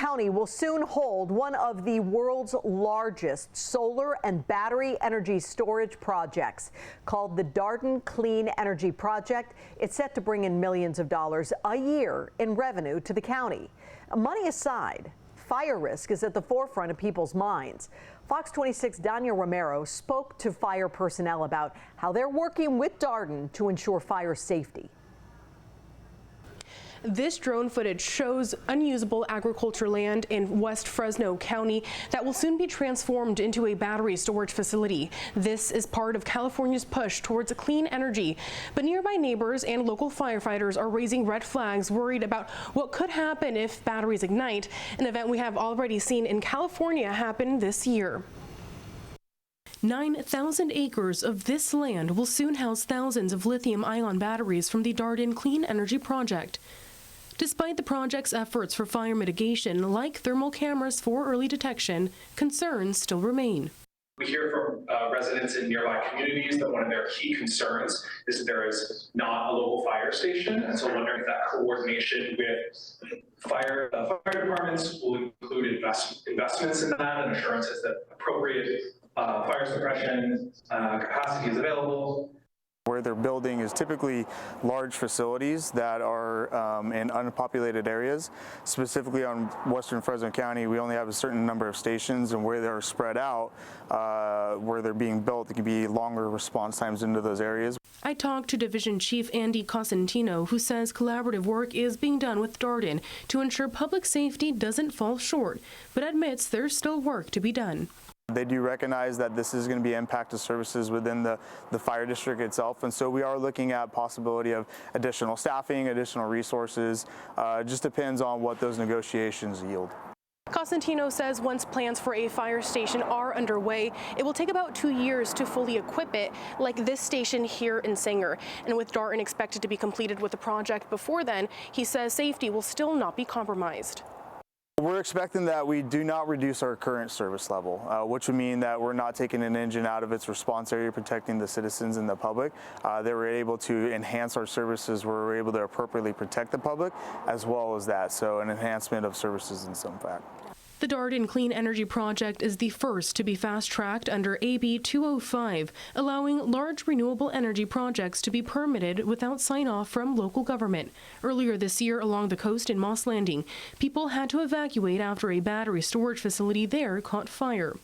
County will soon hold one of the world's largest solar and battery energy storage projects. Called the Darden Clean Energy Project, it's set to bring in millions of dollars a year in revenue to the county. Money aside, fire risk is at the forefront of people's minds. Fox 26's Danya Romero spoke to fire personnel about how they're working with Darden to ensure fire safety. This drone footage shows unusable agriculture land in West Fresno County that will soon be transformed into a battery storage facility. This is part of California's push towards clean energy. But nearby neighbors and local firefighters are raising red flags, worried about what could happen if batteries ignite, an event we have already seen in California happen this year. 9,000 acres of this land will soon house thousands of lithium-ion batteries from the Darden Clean Energy Project. Despite the project's efforts for fire mitigation, like thermal cameras for early detection, concerns still remain. We hear from residents in nearby communities that one of their key concerns is that there is not a local fire station, and so wondering if that coordination with fire departments will include investments in that and assurances that appropriate fire suppression capacity is available. Where they're building is typically large facilities that are in unpopulated areas. Specifically on western Fresno County, we only have a certain number of stations, and where they're spread out, where they're being built, there can be longer response times into those areas. I talked to Division Chief Andy Cosentino, who says collaborative work is being done with Darden to ensure public safety doesn't fall short, but admits there's still work to be done. They do recognize that this is going to be impact to services within the fire district itself, and so we are looking at possibility of additional staffing, additional resources. Just depends on what those negotiations yield. Cosentino says once plans for a fire station are underway, it will take about 2 years to fully equip it, like this station here in Sanger. And with Darden expected to be completed with the project before then, he says safety will still not be compromised. We're expecting that we do not reduce our current service level, which would mean that we're not taking an engine out of its response area, protecting the citizens and the public. They were able to enhance our services where we're able to appropriately protect the public, as well as that, so an enhancement of services in some fact. The Darden Clean Energy Project is the first to be fast-tracked under AB 205, allowing large renewable energy projects to be permitted without sign-off from local government. Earlier this year, along the coast in Moss Landing, people had to evacuate after a battery storage facility there caught fire.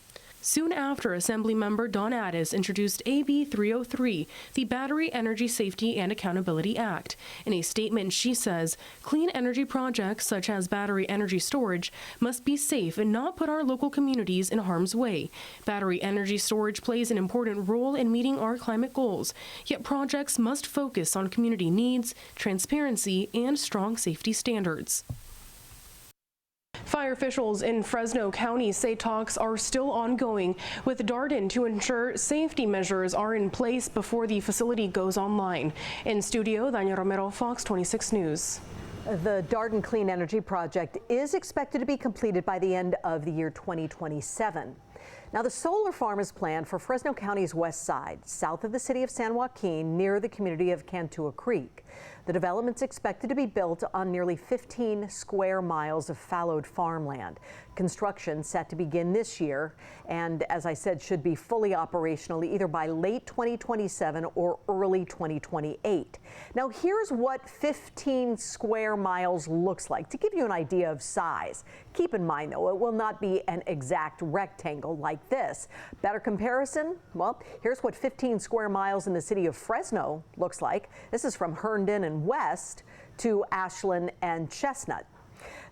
Soon after, Assemblymember Dawn Addis introduced AB 303, the Battery Energy Safety and Accountability Act. In a statement, she says, clean energy projects such as battery energy storage must be safe and not put our local communities in harm's way. Battery energy storage plays an important role in meeting our climate goals, yet projects must focus on community needs, transparency, and strong safety standards. Fire officials in Fresno County say talks are still ongoing with Darden to ensure safety measures are in place before the facility goes online. In studio, Danya Romero, Fox 26 News. The Darden Clean Energy Project is expected to be completed by the end of the year 2027. Now, the solar farm is planned for Fresno County's west side, south of the city of San Joaquin, near the community of Cantua Creek. The development's expected to be built on nearly 15 square miles of fallowed farmland. Construction set to begin this year, and as I said, should be fully operational either by late 2027 or early 2028. Now, here's what 15 square miles looks like to give you an idea of size. Keep in mind, though, it will not be an exact rectangle like this. Better comparison? Well, here's what 15 square miles in the city of Fresno looks like. This is from Herndon and West to Ashland and Chestnut.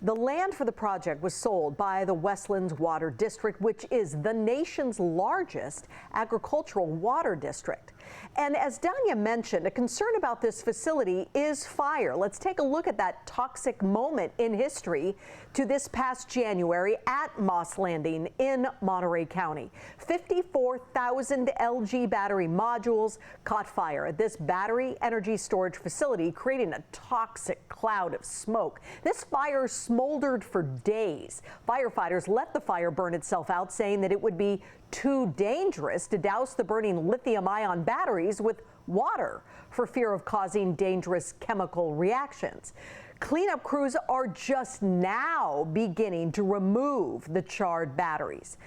The land for the project was sold by the Westlands Water District, which is the nation's largest agricultural water district. And as Danya mentioned, a concern about this facility is fire. Let's take a look at that toxic moment in history to this past January at Moss Landing in Monterey County. 54,000 LG battery modules caught fire at this battery energy storage facility, creating a toxic cloud of smoke. This fire smoldered for days. Firefighters let the fire burn itself out, saying that it would be too dangerous to douse the burning lithium-ion batteries with water for fear of causing dangerous chemical reactions. Cleanup crews are just now beginning to remove the charred batteries.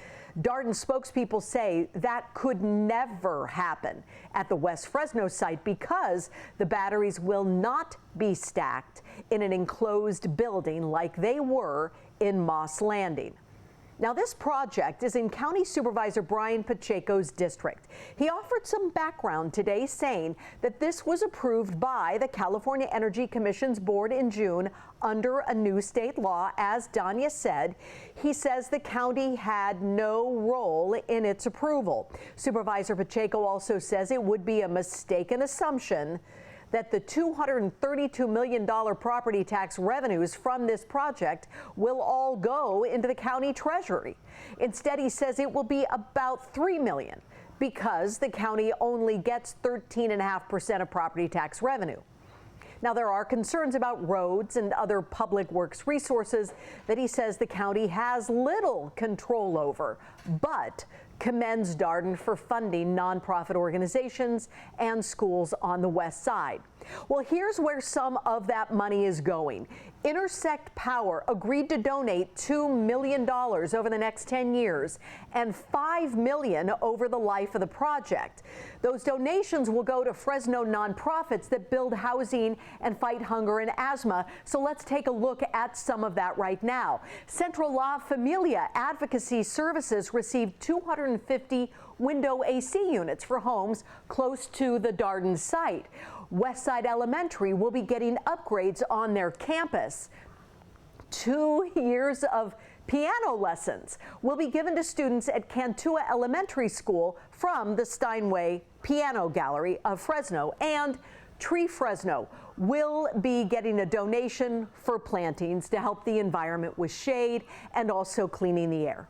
Darden spokespeople say that could never happen at the West Fresno site because the batteries will not be stacked in an enclosed building like they were in Moss Landing. Now, this project is in County Supervisor Brian Pacheco's district. He offered some background today, saying that this was approved by the California Energy Commission's board in June under a new state law. As Danya said, he says the county had no role in its approval. Supervisor Pacheco also says it would be a mistaken assumption that the $232 million property tax revenues from this project will all go into the county treasury. Instead, he says it will be about $3 million because the county only gets 13.5% of property tax revenue. Now, there are concerns about roads and other public works resources that he says the county has little control over, but commends Darden for funding nonprofit organizations and schools on the west side. Well, here's where some of that money is going. Intersect Power agreed to donate $2 million over the next 10 years and $5 million over the life of the project. Those donations will go to Fresno nonprofits that build housing and fight hunger and asthma. So let's take a look at some of that right now. Central La Familia Advocacy Services received 250 window AC units for homes close to the Darden site. Westside Elementary will be getting upgrades on their campus. 2 years of piano lessons will be given to students at Cantua Elementary School from the Steinway Piano Gallery of Fresno. And Tree Fresno will be getting a donation for plantings to help the environment with shade and also cleaning the air.